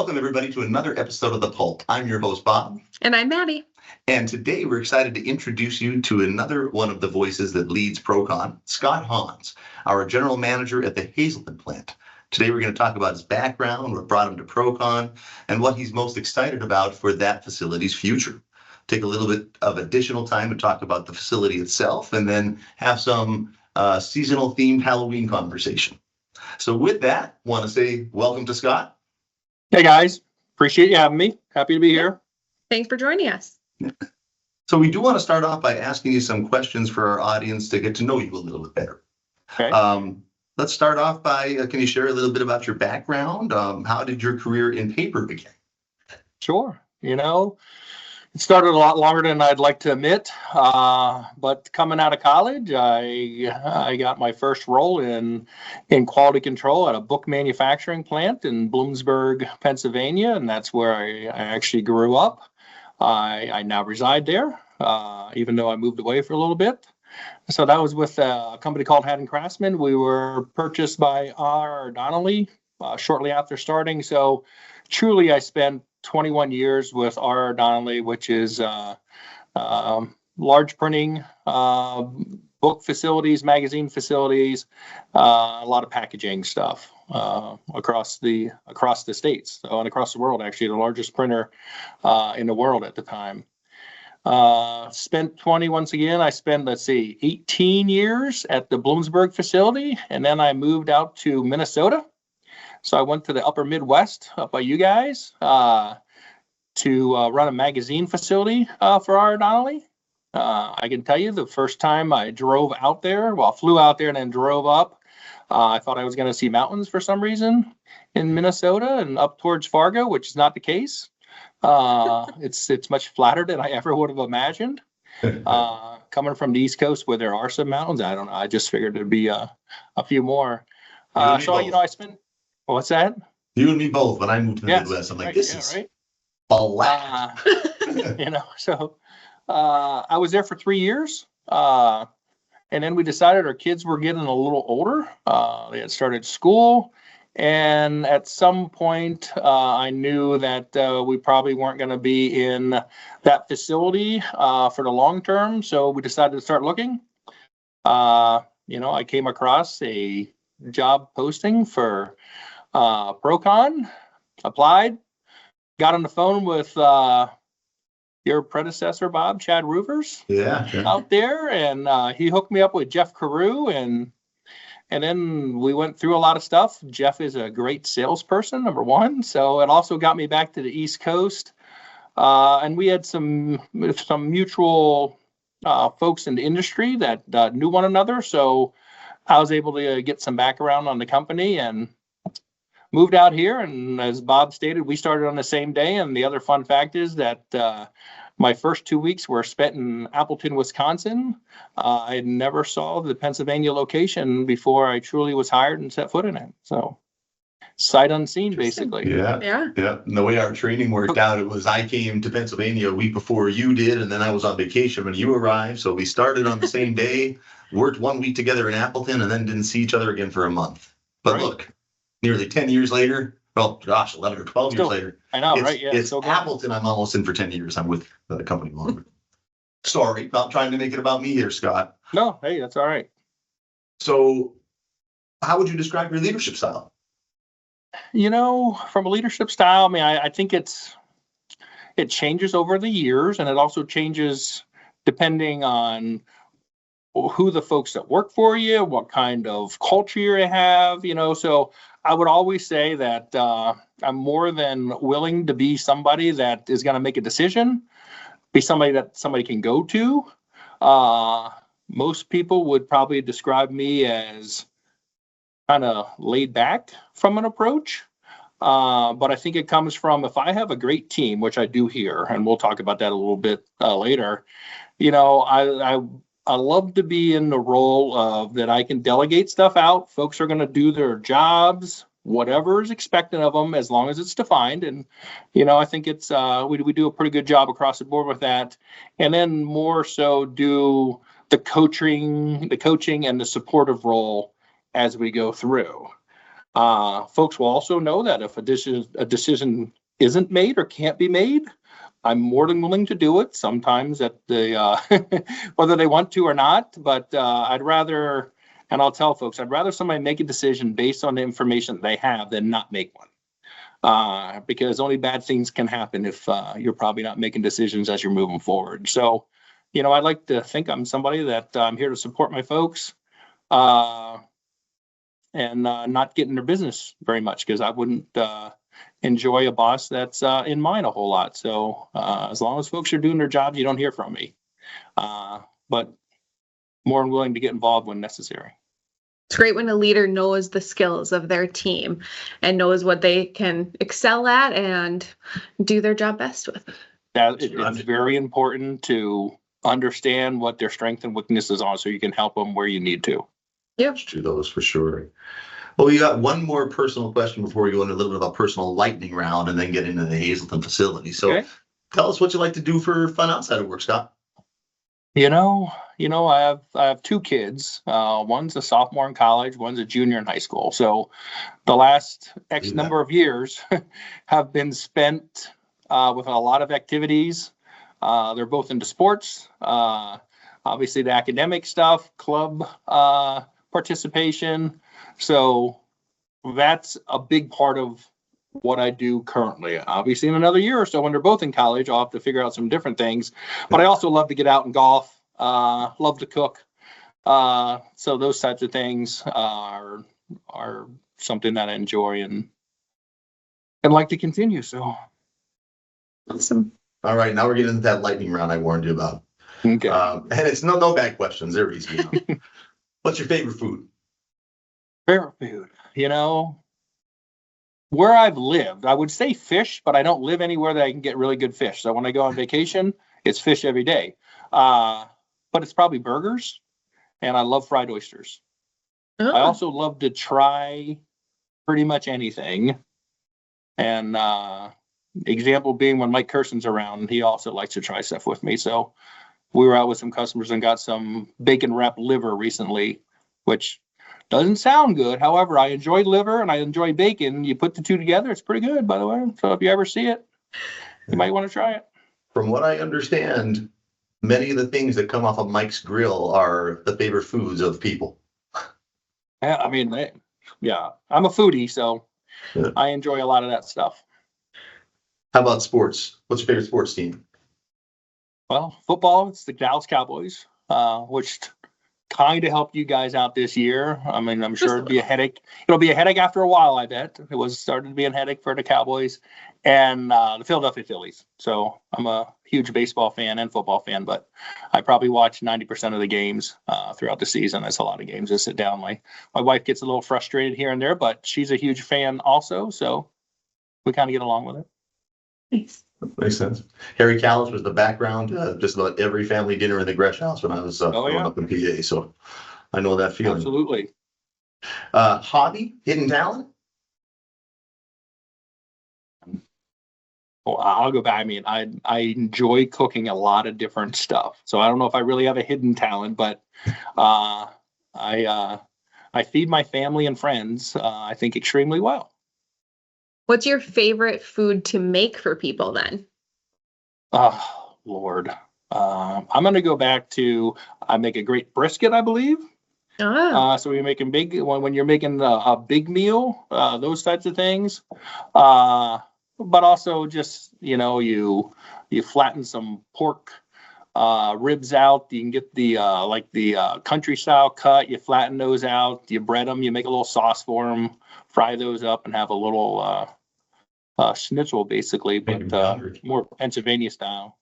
Welcome, everybody, to another episode of The Pulp. I'm your host, Bob. And I'm Maddie. And today we're excited to introduce you to another one of the voices that leads ProCon, Scott Hans, our general manager at the Hazleton plant. Today we're going to talk about his background, what brought him to ProCon, and what he's most excited about for that facility's future. Take a little bit of additional time to talk about the facility itself, and then have some seasonal themed Halloween conversation. So with that, want to say welcome to Scott. Hey guys, appreciate you having me. Happy to be here. Thanks for joining us. So we do want to start off by asking you some questions for our audience to get to know you a little bit better. Okay. Let's start off by, can you share a little bit about your background? How did your career in paper begin? Sure. It started a lot longer than I'd like to admit, but coming out of college, I got my first role in quality control at a book manufacturing plant in Bloomsburg, Pennsylvania, and that's where I actually grew up. I now reside there, even though I moved away for a little bit. So that was with a company called Haddon Craftsman. We were purchased by R. Donnelly shortly after starting. So truly, I spent 21 years with R. Donnelly, which is large printing, book facilities, magazine facilities, a lot of packaging stuff across the states and across the world. Actually, the largest printer in the world at the time. Spent 20 once again. I spent 18 years at the Bloomsburg facility, and then I moved out to Minnesota. So I went to the upper Midwest up by you guys to run a magazine facility for R. Donnelly. I can tell you the first time I drove out there, flew out there and then drove up, I thought I was going to see mountains for some reason in Minnesota and up towards Fargo, which is not the case. It's much flatter than I ever would have imagined. Coming from the East Coast where there are some mountains, I don't know. I just figured there'd be a few more. I spent. What's that? You and me both. When I moved to the Midwest, I'm like, this is a lot. So I was there for 3 years. And then we decided our kids were getting a little older. They had started school. And at some point, I knew that we probably weren't going to be in that facility for the long term. So we decided to start looking. I came across a job posting for ProCon, applied, got on the phone with your predecessor, Bob, Chad Roovers, out there, and he hooked me up with Jeff Carew, and then we went through a lot of stuff. Jeff is a great salesperson, number one, so it also got me back to the East Coast, and we had some mutual folks in the industry that knew one another, so I was able to get some background on the company and moved out here, and as Bob stated, we started on the same day. And the other fun fact is that my first 2 weeks were spent in Appleton, Wisconsin. I never saw the Pennsylvania location before I truly was hired and set foot in it. So sight unseen, basically. Yeah. And the way our training worked out, it was I came to Pennsylvania a week before you did, and then I was on vacation when you arrived. So we started on the same day, worked 1 week together in Appleton, and then didn't see each other again for a month. But look, nearly 10 years later, 11 or 12 years later. I know, right? Yeah. It's Appleton. I'm almost in for 10 years. I'm with the company longer. Sorry, not trying to make it about me here, Scott. No, hey, that's all right. So how would you describe your leadership style? From a leadership style, I think it changes over the years, and it also changes depending on who the folks that work for you, what kind of culture you have, so I would always say that I'm more than willing to be somebody that is going to make a decision, be somebody that somebody can go to. Most people would probably describe me as kind of laid back from an approach. But I think it comes from, if I have a great team, which I do here, and we'll talk about that a little bit later, I love to be in the role of that I can delegate stuff out. Folks are going to do their jobs, whatever is expected of them, as long as it's defined. And, I think it's we do a pretty good job across the board with that. And then more so do the coaching and the supportive role as we go through. Folks will also know that if a decision isn't made or can't be made, I'm more than willing to do it. Sometimes at the whether they want to or not, but I'd rather, and I'll tell folks, I'd rather somebody make a decision based on the information they have than not make one. Because only bad things can happen if you're probably not making decisions as you're moving forward. So, I'd like to think I'm somebody that I'm here to support my folks. And not get in their business very much, because I wouldn't enjoy a boss that's in mine a whole lot. So as long as folks are doing their jobs, you don't hear from me. But more than willing to get involved when necessary. It's great when a leader knows the skills of their team and knows what they can excel at and do their job best with. It's very important to understand what their strengths and weaknesses are so you can help them where you need to. Yep. To those for sure. Well, we got one more personal question before we go into a little bit of a personal lightning round and then get into the Hazleton facility. So Tell us what you like to do for fun outside of work, Scott. I have two kids. One's a sophomore in college, one's a junior in high school. So the last X number of years have been spent with a lot of activities. They're both into sports. Obviously the academic stuff, club participation. So that's a big part of what I do currently. Obviously in another year or so when they're both in college, I'll have to figure out some different things, but I also love to get out and golf, love to cook. So those types of things are something that I enjoy and like to continue. So awesome. All right, now we're getting into that lightning round I warned you about. Okay. And it's no bad questions. They're easy. What's your favorite food? Favorite food, where I've lived, I would say fish, but I don't live anywhere that I can get really good fish. So when I go on vacation, it's fish every day. But it's probably burgers, and I love fried oysters. Oh. I also love to try pretty much anything. And example being when Mike Kerson's around, he also likes to try stuff with me. So we were out with some customers and got some bacon wrapped liver recently, which doesn't sound good. However, I enjoy liver and I enjoy bacon. You put the two together, it's pretty good, by the way. So if you ever see it, you might want to try it. From what I understand, many of the things that come off of Mike's grill are the favorite foods of people. Yeah, I'm a foodie, so I enjoy a lot of that stuff. How about sports? What's your favorite sports team? Well, football, it's the Dallas Cowboys, which kind of helped you guys out this year. I mean, I'm sure it'll be a headache. It'll be a headache after a while, I bet. It was starting to be a headache for the Cowboys and the Philadelphia Phillies. So I'm a huge baseball fan and football fan, but I probably watch 90% of the games throughout the season. That's a lot of games to sit down. My wife gets a little frustrated here and there, but she's a huge fan also. So we kind of get along with it. Nice. Makes sense. Harry Callis was the background, just about every family dinner in the Gresh house when I was growing up in PA. So I know that feeling. Absolutely. Hobby, hidden talent? Well, I'll go back. I mean, I enjoy cooking a lot of different stuff. So I don't know if I really have a hidden talent, but I feed my family and friends, I think, extremely well. What's your favorite food to make for people then? Oh, Lord. I'm going to go back to, I make a great brisket, I believe. So we're making when you're making a big meal, those types of things. But also just, you flatten some pork ribs out. You can get the country style cut. You flatten those out. You bread them. You make a little sauce for them. Fry those up and have a little schnitzel, basically, but more Pennsylvania style.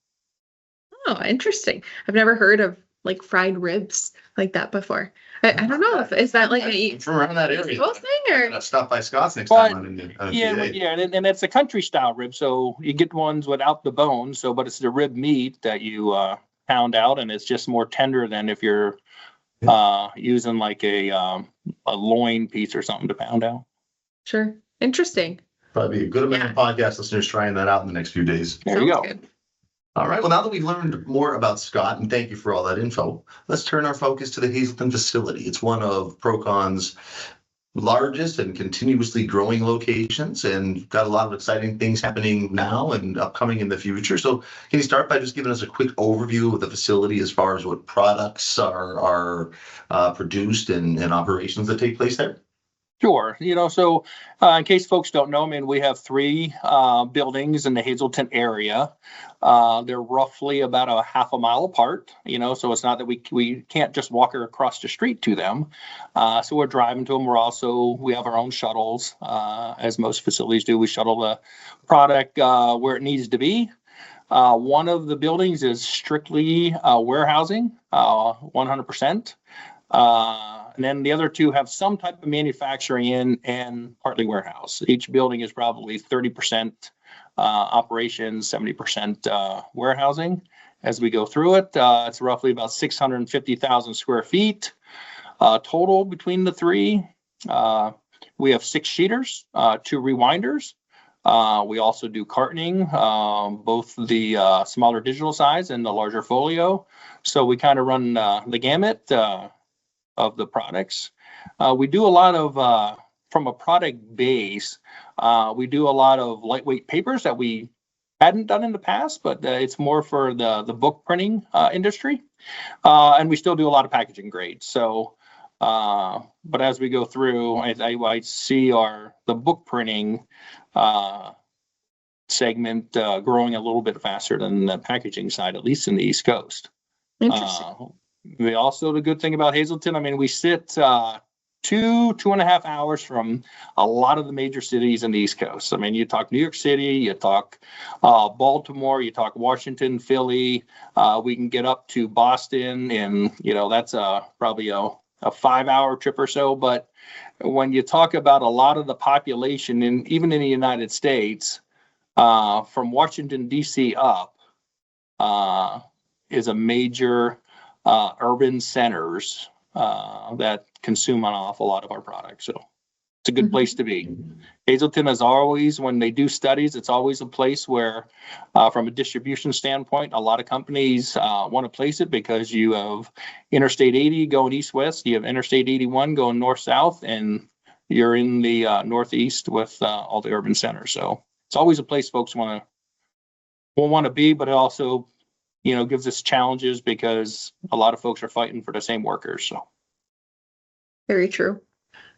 Oh, interesting. I've never heard of like fried ribs like that before. I don't know is that like from around that area thing or stop by Scott's next time and it's a country style rib, so you get ones without the bone, but it's the rib meat that you pound out, and it's just more tender than if you're using like a loin piece or something to pound out. Sure. Interesting. Probably a good amount of podcast listeners trying that out in the next few days. There you go. Good. All right. Well, now that we've learned more about Scott, and thank you for all that info, let's turn our focus to the Hazleton facility. It's one of ProCon's largest and continuously growing locations, and got a lot of exciting things happening now and upcoming in the future. So can you start by just giving us a quick overview of the facility as far as what products are produced and operations that take place there? Sure. So in case folks don't know, I mean, we have three buildings in the Hazleton area. They're roughly about a half a mile apart, so it's not that we can't just walk across the street to them. So we're driving to them. We have our own shuttles, as most facilities do. We shuttle the product where it needs to be. One of the buildings is strictly warehousing, 100%. And then the other two have some type of manufacturing in and partly warehouse. Each building is probably 30% operations, 70% warehousing. As we go through it, it's roughly about 650,000 square feet total between the three. We have 6 sheeters, 2 rewinders. We also do cartoning, both the smaller digital size and the larger folio. So we kind of run the gamut of the products. We do a lot of, from a product base, we do a lot of lightweight papers that we hadn't done in the past, but it's more for the book printing industry. And we still do a lot of packaging grades. So, but as we go through, I see the book printing segment growing a little bit faster than the packaging side, at least in the East Coast. Interesting. The good thing about Hazleton, I mean, we sit 2.5 hours from a lot of the major cities in the East Coast. I mean, you talk New York City, you talk Baltimore, you talk Washington, Philly. We can get up to Boston, and that's probably a 5-hour trip or so. But when you talk about a lot of the population, and even in the United States, from Washington D.C. up, is a major urban centers that consume an awful lot of our products. So it's a good place to be. Hazleton is always, when they do studies, it's always a place where, from a distribution standpoint, a lot of companies want to place it because you have Interstate 80 going east-west, you have Interstate 81 going north-south, and you're in the northeast with all the urban centers. So it's always a place folks will want to be, but it also gives us challenges because a lot of folks are fighting for the same workers. So, Very true.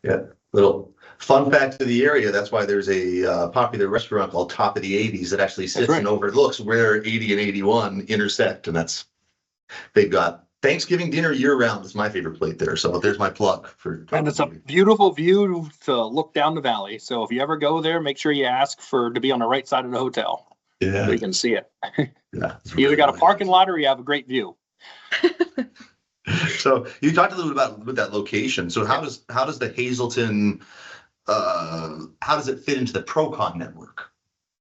Yeah. Little fun fact of the area. That's why there's a popular restaurant called Top of the 80s that actually sits and overlooks where 80 and 81 intersect. And they've got Thanksgiving dinner year round is my favorite plate there. So there's my plug for. And it's a beautiful view to look down the valley. So if you ever go there, make sure you ask to be on the right side of the hotel. Yeah. So you can see it. Yeah. You either got a parking lot or you have a great view. So you talked a little bit about with that location. So how does the Hazleton how does it fit into the ProCon network?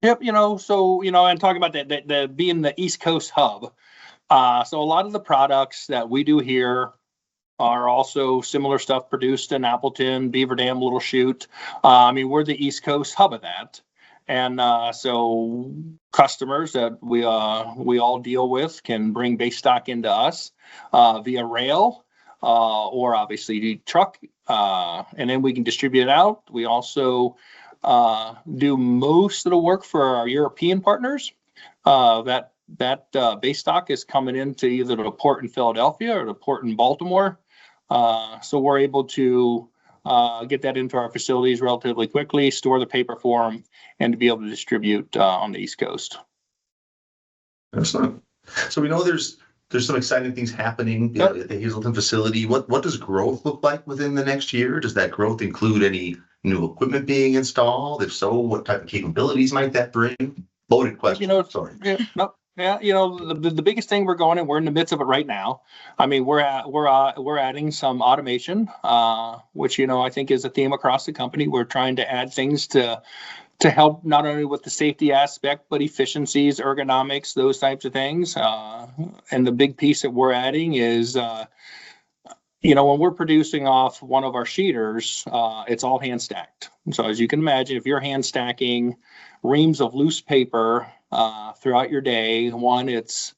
Yep, and talking about the being the East Coast hub. So a lot of the products that we do here are also similar stuff produced in Appleton, Beaver Dam, Little Chute. I mean, we're the East Coast hub of that. And so customers that we all deal with can bring base stock into us via rail or obviously truck, and then we can distribute it out. We also do most of the work for our European partners. That base stock is coming into either the port in Philadelphia or the port in Baltimore. So we're able to get that into our facilities relatively quickly, store the paper for them, and to be able to distribute on the East Coast. Excellent. So we know there's some exciting things happening at the Hazleton facility. What does growth look like within the next year? Does that growth include any new equipment being installed? If so, what type of capabilities might that bring? Loaded question. Sorry. Yeah, the biggest thing we're going, and we're in the midst of it right now. I mean, we're adding some automation, which I think is a theme across the company. We're trying to add things to help not only with the safety aspect, but efficiencies, ergonomics, those types of things. And the big piece that we're adding is, when we're producing off one of our sheeters, it's all hand stacked. So as you can imagine, if you're hand stacking reams of loose paper throughout your day, one, it's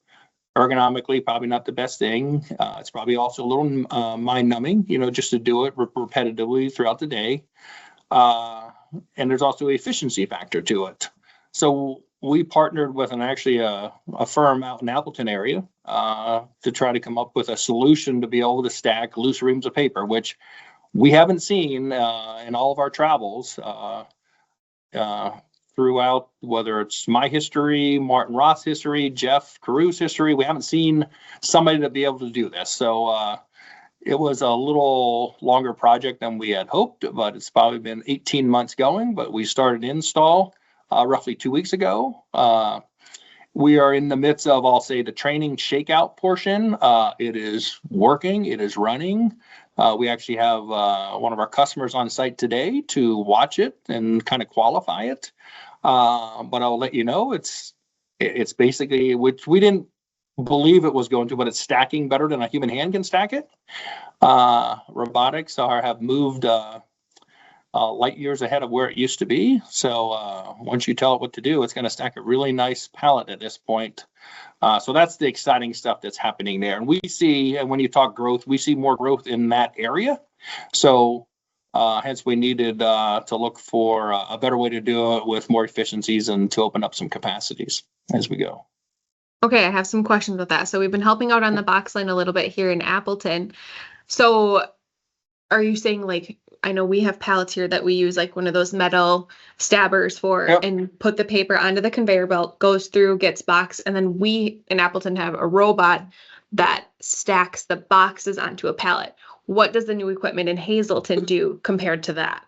Ergonomically, probably not the best thing. It's probably also a little mind numbing, just to do it repetitively throughout the day. And there's also an efficiency factor to it. So we partnered with a firm out in Appleton area to try to come up with a solution to be able to stack loose reams of paper, which we haven't seen in all of our travels throughout, whether it's my history, Martin Roth's history, Jeff Carew's history. We haven't seen somebody to be able to do this. So it was a little longer project than we had hoped, but it's probably been 18 months going. But we started install roughly 2 weeks ago. We are in the midst of, I'll say, the training shakeout portion. It is working. It is running. We actually have one of our customers on site today to watch it and kind of qualify it. But I'll let you know, it's basically, which we didn't believe it was going to, but it's stacking better than a human hand can stack it. Robotics have moved light years ahead of where it used to be. So once you tell it what to do, it's going to stack a really nice pallet at this point. So that's the exciting stuff that's happening there. And we see, and when you talk growth, we see more growth in that area. So hence we needed to look for a better way to do it with more efficiencies and to open up some capacities as we go. Okay, I have some questions with that. So we've been helping out on the box line a little bit here in Appleton. So are you saying, like, I know we have pallets here that we use like one of those metal stabbers for, Yep. and put the paper onto the conveyor belt, goes through, gets boxed, and then we in Appleton have a robot that stacks the boxes onto a pallet. What does the new equipment in Hazleton do compared to that?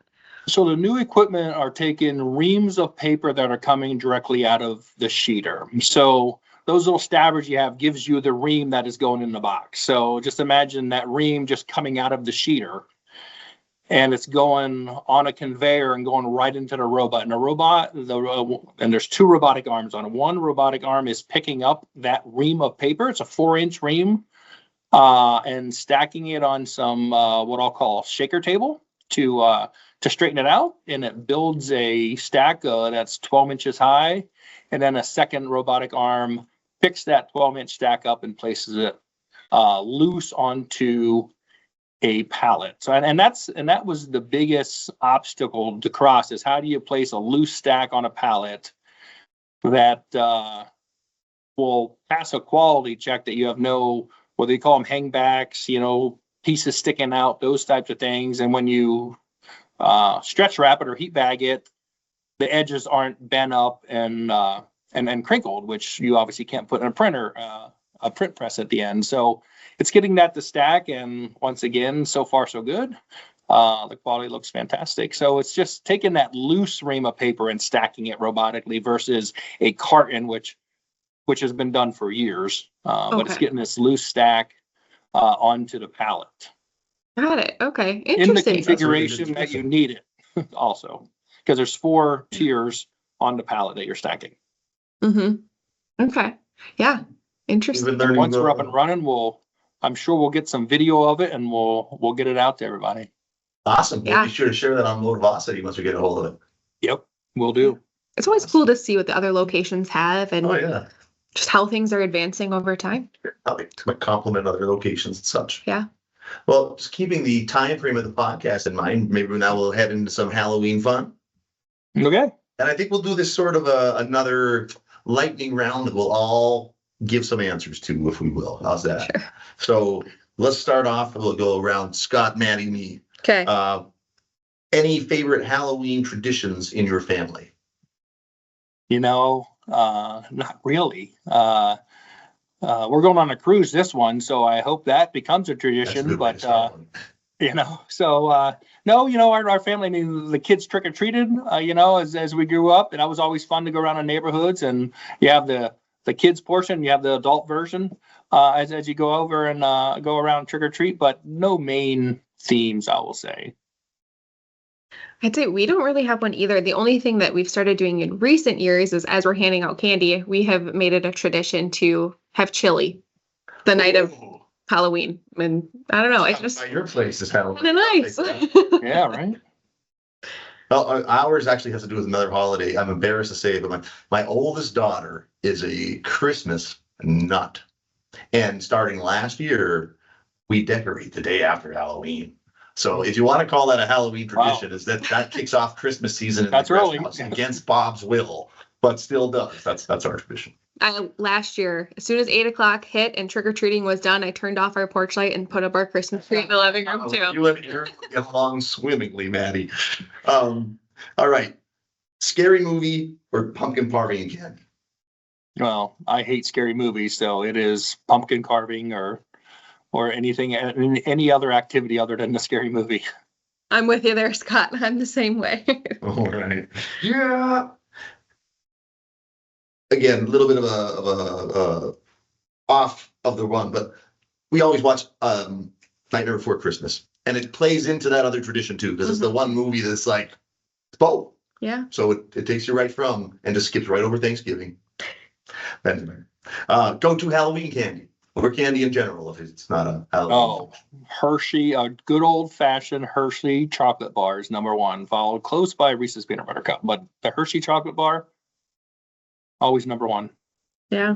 So the new equipment are taking reams of paper that are coming directly out of the sheeter. So those little stabbers you have gives you the ream that is going in the box. So just imagine that ream just coming out of the sheeter, and it's going on a conveyor and going right into the robot. And the robot, and there's two robotic arms on it. One robotic arm is picking up that ream of paper. It's a 4-inch ream, and stacking it on some what I'll call shaker table to straighten it out. And it builds a stack that's 12 inches high. And then a second robotic arm picks that 12-inch stack up and places it loose onto a pallet. So and that was the biggest obstacle to cross, is how do you place a loose stack on a pallet that will pass a quality check, that you have no, what they call them, hangbacks, pieces sticking out, those types of things. And when you stretch wrap it or heat bag it, the edges aren't bent up and crinkled, which you obviously can't put in a printer, a print press at the end. So it's getting that to stack, and once again, so far so good. The quality looks fantastic. So it's just taking that loose ream of paper and stacking it robotically versus a carton, which has been done for years. But it's getting this loose stack onto the pallet. Got it. Okay. In the Interesting. configuration that you need it also, because there's 4 tiers on the pallet that you're stacking. Mm-hmm. Okay. Yeah. Interesting. Once we're up and running, I'm sure we'll get some video of it, and we'll get it out to everybody. Awesome. Yeah. We'll be sure to share that on Motivosity once we get a hold of it. Yep, we'll do. It's always cool to see what the other locations have and Oh, yeah. just how things are advancing over time. Probably to complement other locations and such. Yeah. Well, just keeping the time frame of the podcast in mind, maybe now we'll head into some Halloween fun. Okay. And I think we'll do this sort of another lightning round that we'll all give some answers to, if we will. How's that? Sure. So let's start off. We'll go around Scott, Maddie, me. Okay. Any favorite Halloween traditions in your family? Not really. We're going on a cruise this one, so I hope that becomes a tradition. But no, our family, I mean, the kids trick or treated, as we grew up, and that was always fun to go around in neighborhoods, and you have the kids portion, you have the adult version as you go over and go around trick or treat, but no main themes, I will say. I'd say we don't really have one either. The only thing that we've started doing in recent years is, as we're handing out candy, we have made it a tradition to have chili the night of Halloween. And I don't know, it's just your place is Halloween. kind of nice. Yeah, right. Well, ours actually has to do with another holiday. I'm embarrassed to say it, but my oldest daughter is a Christmas nut. And starting last year, we decorate the day after Halloween. So if you want to call that a Halloween tradition, Wow. is that kicks off Christmas season in That's the guest early. house against Bob's will, but still does. That's our tradition. Last year, as soon as 8 o'clock hit and trick or treating was done, I turned off our porch light and put up our Christmas tree in the living room too. You and Aaron get along swimmingly, Maddie. All right. Scary movie or pumpkin carving again? Well, I hate scary movies, so it is pumpkin carving or anything, any other activity other than the scary movie. I'm with you there, Scott. I'm the same way. All right. Yeah. Again, a little bit of a off of the run, but we always watch Nightmare Before Christmas, and it plays into that other tradition too, because it's the one movie that's like, it's both. Yeah. So it takes you right from and just skips right over Thanksgiving. Go to Halloween candy or candy in general if it's not a Halloween. Oh, Hershey, a good old fashioned Hershey chocolate bar is number one, followed close by Reese's peanut butter cup. But the Hershey chocolate bar, always number one. Yeah.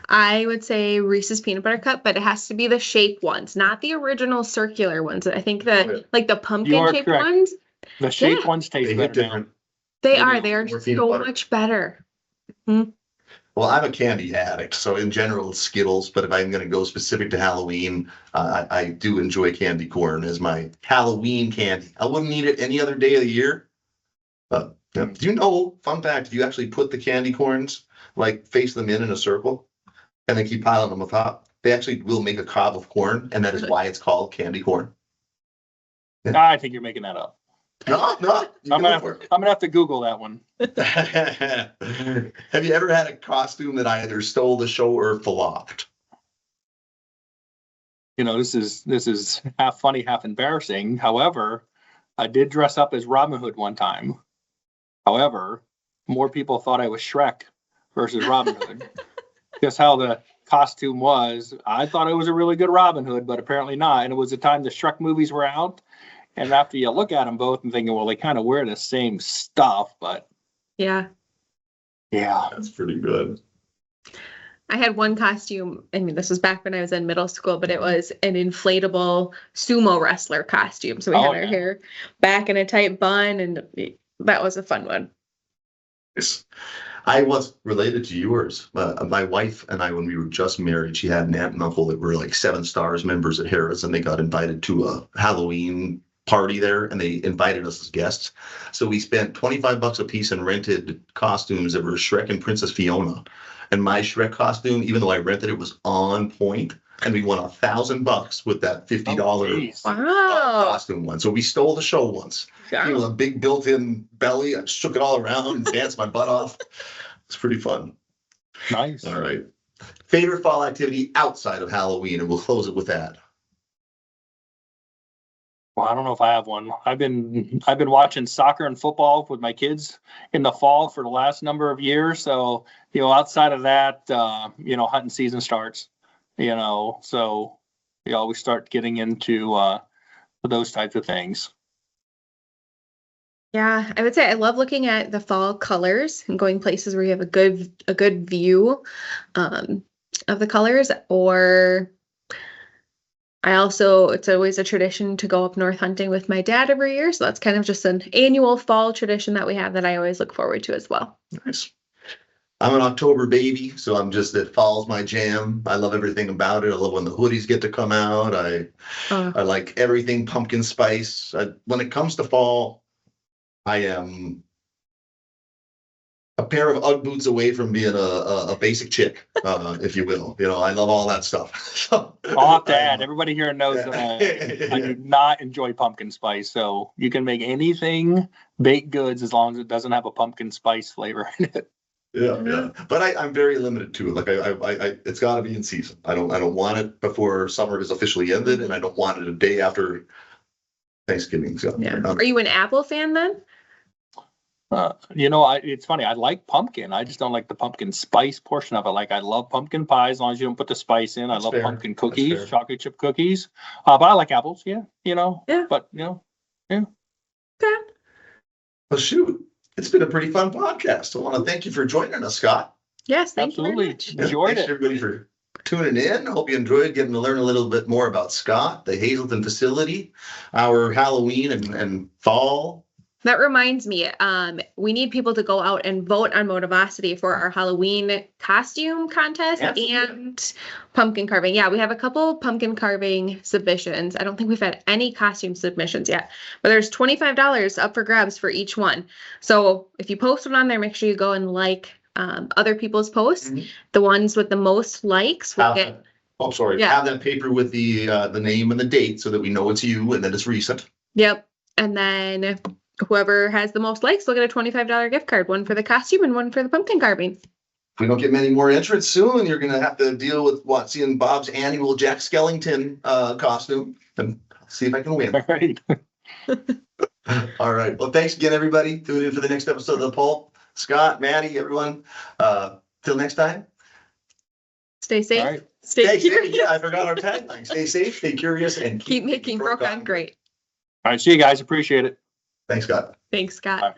I would say Reese's peanut butter cup, but it has to be the shape ones, not the original circular ones. I think like the pumpkin shaped correct. ones, The shaped Yeah. ones taste They hit better now. different. they They are. do. They are More peanut so butter. much better. Well, I'm a candy addict, so in general it's Skittles, but if I'm going to go specific to Halloween, I do enjoy candy corn as my Halloween candy. I wouldn't eat it any other day of the year. But do you know, fun fact, if you actually put the candy corns, like face them in a circle, and then keep piling them on top, they actually will make a cob of corn, and that is why it's called candy corn. I think you're making that up. No, you I'm go gonna for it. have to Google that one. Have you ever had a costume that either stole the show or flopped? You know, this is half funny, half embarrassing. However, I did dress up as Robin Hood one time. However, more people thought I was Shrek versus Robin Hood. Just how the costume was. I thought it was a really good Robin Hood, but apparently not. And it was the time the Shrek movies were out. And after you look at them both and thinking, well, they kind of wear the same stuff, but Yeah. yeah. That's pretty good. I had one costume. I mean, this was back when I was in middle school, but it was an inflatable sumo wrestler costume. So we had our hair back in a tight bun, and that was a fun one. Yes. I was related to yours. My wife and I, when we were just married, she had an aunt and uncle that were like 7 Stars members at Harris, and they got invited to a Halloween party there, and they invited us as guests. So we spent $25 a piece and rented costumes that were Shrek and Princess Fiona. And my Shrek costume, even though I rented it, was on point, and we won $1,000 with that $50 Wow. costume one. So we stole the show once. You know, a big built-in belly. I shook it all around and danced my butt off. It's pretty fun. Nice. All right. Favorite fall activity outside of Halloween, and we'll close it with that. Well, I don't know if I have one. I've been watching soccer and football with my kids in the fall for the last number of years. So, you know, outside of that, you know, hunting season starts, you know, so you always start getting into those types of things. Yeah, I would say I love looking at the fall colors and going places where you have a good view of the colors. Or it's always a tradition to go up north hunting with my dad every year. So that's kind of just an annual fall tradition that we have that I always look forward to as well. Nice. I'm an October baby, so that fall's my jam. I love everything about it. I love when the hoodies get to come out. I like everything pumpkin spice. When it comes to fall, I am a pair of Ugg boots away from being a basic chick, if you will. You know, I love all that stuff. So, I'll have to add, everybody here knows that I do not enjoy pumpkin spice. So you can make anything baked goods as long as it doesn't have a pumpkin spice flavor in it. Yeah. But I'm very limited to it. Like I it's got to be in season. I don't want it before summer is officially ended, and I don't want it a day after Thanksgiving. So Yeah. Are you an apple fan then? You know, it's funny. I like pumpkin. I just don't like the pumpkin spice portion of it. Like, I love pumpkin pie as long as you don't put the spice in. That's I love fair. pumpkin That's cookies, fair. chocolate chip cookies. But I like apples. Yeah, you know. Yeah. But you know, Okay. Well, shoot, it's been a pretty fun podcast. I want to thank you for joining us, Scott. Yes, thank you absolutely very much. Yeah, enjoyed thanks it. everybody for tuning in. Hope you enjoyed getting to learn a little bit more about Scott, the Hazleton facility, our Halloween and fall. That reminds me, we need people to go out and vote on Motivosity for our Halloween costume contest and pumpkin carving. Yeah, we have a couple pumpkin carving submissions. I don't think we've had any costume submissions yet, but there's $25 up for grabs for each one. So if you post it on there, make sure you go and like other people's posts. The ones with the most likes will get. Have that paper with the name and the date so that we know it's you and that it's recent. Yep, and then whoever has the most likes will get a $25 gift card, one for the costume and one for the pumpkin carving. If we don't get many more entrants soon, you're going to have to deal with seeing Bob's annual Jack Skellington costume and see if I can win. All right. All right. Well, thanks again, everybody. Tune in for the next episode of the Pulp. Scott, Maddie, everyone. Till next time. Stay safe. All right. Stay curious. Yeah, I forgot our tagline. Stay safe, stay curious, and Keep making ProCon great. All right. See you guys. Appreciate it. Thanks, Scott. Thanks, Scott. Bye.